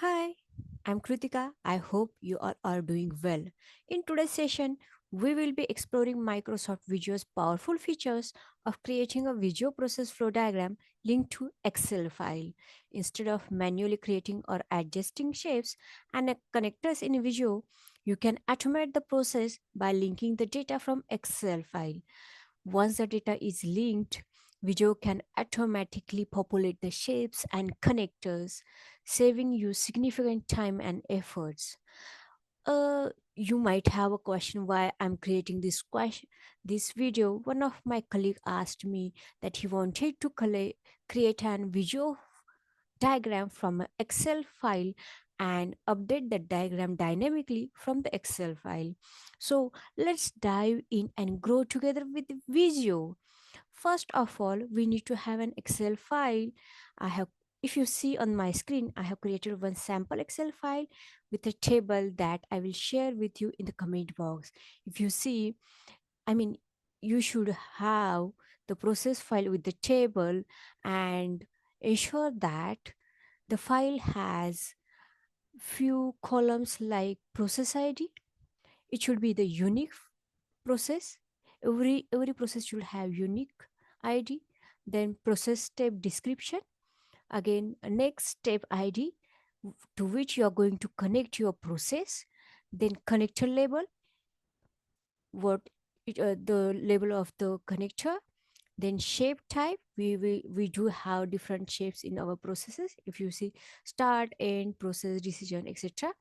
Hi, I'm Krutika. I hope you all are doing well. In today's session, we will be exploring Microsoft Visio's powerful features of creating a Visio process flow diagram linked to Excel file. Instead of manually creating or adjusting shapes and connectors in Visio, you can automate the process by linking the data from Excel file. Once the data is linked, Visio can automatically populate the shapes and connectors, saving you significant time and efforts. You might have a question why I'm creating this video. One of my colleague asked me that he wanted to create an Visio diagram from an Excel file and update the diagram dynamically from the Excel file. So let's dive in and grow together with Visio. First of all, we need to have an Excel file. I have If you see on my screen, I have created one sample Excel file with a table that I will share with you in the comment box. If you see, I mean, you should have the process file with the table and ensure that the file has few columns like process ID. It should be the unique process. Every process should have unique ID. Then process step description. Again, next step ID to which you are going to connect your process. Then connector label, the label of the connector. Then shape type, we do have different shapes in our processes. If you see start, end, process, decision, etc.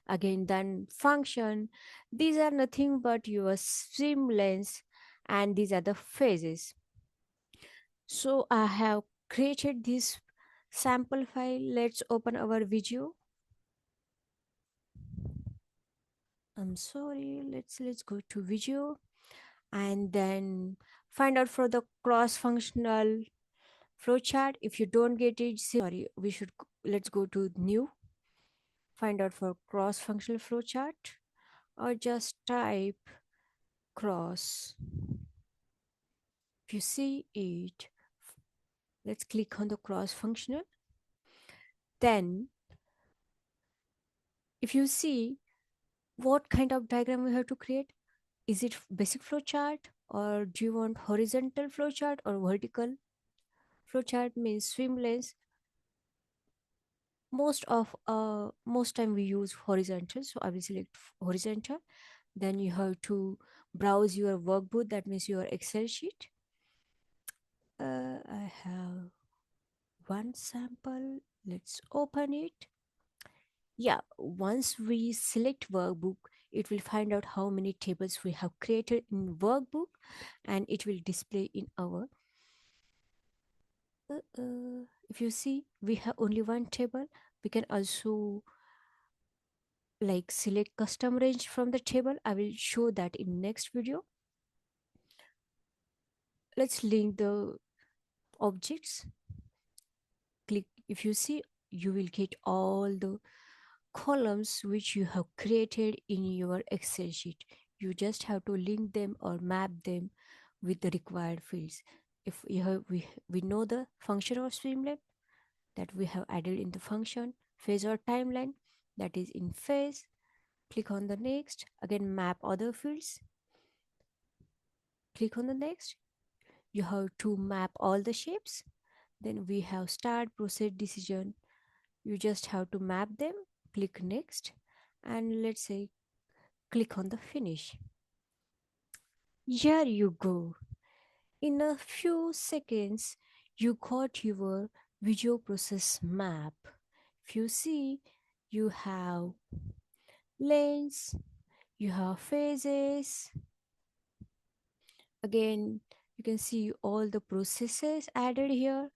Again, then function, these are nothing but your swim lanes, and these are the phases. So I have created this sample file. Let's open our video. I'm sorry, let's go to video and then find out for the cross functional flowchart. If you don't get it, sorry, let's go to new, find out for cross functional flowchart, or just type cross. If you see it, let's click on the cross functional. Then if you see what kind of diagram we have to create, is it basic flowchart, or do you want horizontal flowchart or vertical flowchart? Means swim lanes. Most time we use horizontal, so I will select horizontal. Then you have to browse your workbook, that means your Excel sheet. I have one sample. Let's open it. Yeah, once we select workbook, it will find out how many tables we have created in workbook, and it will display in our if you see we have only one table. We can also like select custom range from the table. I will show that in next video. Let's link the objects. Click. If you see, you will get all the columns which you have created in your Excel sheet. You just have to link them or map them with the required fields. If you have we know the function of streamline that we have added in the function, phase or timeline, that is in phase. Click on the next. Again, map other fields. Click on the next. You have to map all the shapes. Then we have start, process, decision. You just have to map them. Click next, and let's say click on the finish. Here you go. In a few seconds, you got your video process map. If you see, you have lanes, you have phases. Again, you can see all the processes added here.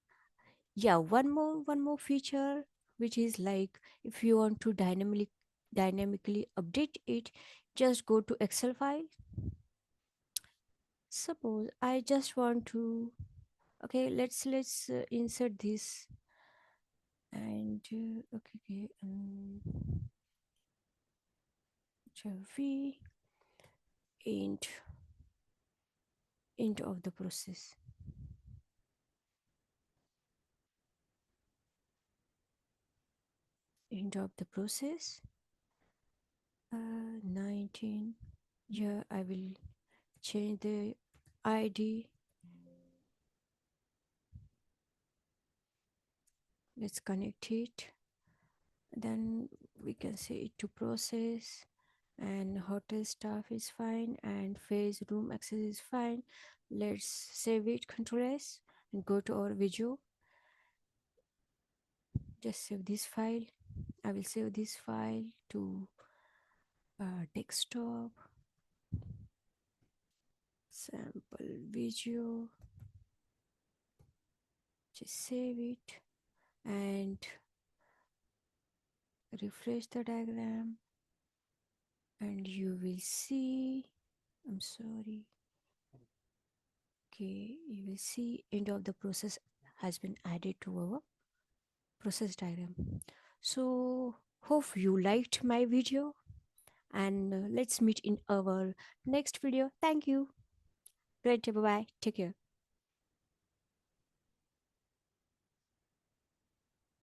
Yeah, one more feature, which is like if you want to dynamically update it, just go to Excel file. Suppose I just want to, okay, let's insert this, and okay, v int int of the process. end of the process. 19. Yeah, I will change the ID. Let's connect it. Then we can say it to process, and hotel staff is fine, and phase room access is fine. Let's save it, Control S, and go to our video. Just save this file. I will save this file to desktop, sample video. Just save it and refresh the diagram, and you will see, I'm sorry, okay, you will see end of the process has been added to our process diagram. So hope you liked my video, and let's meet in our next video. Thank you. Great. Bye bye. Take care.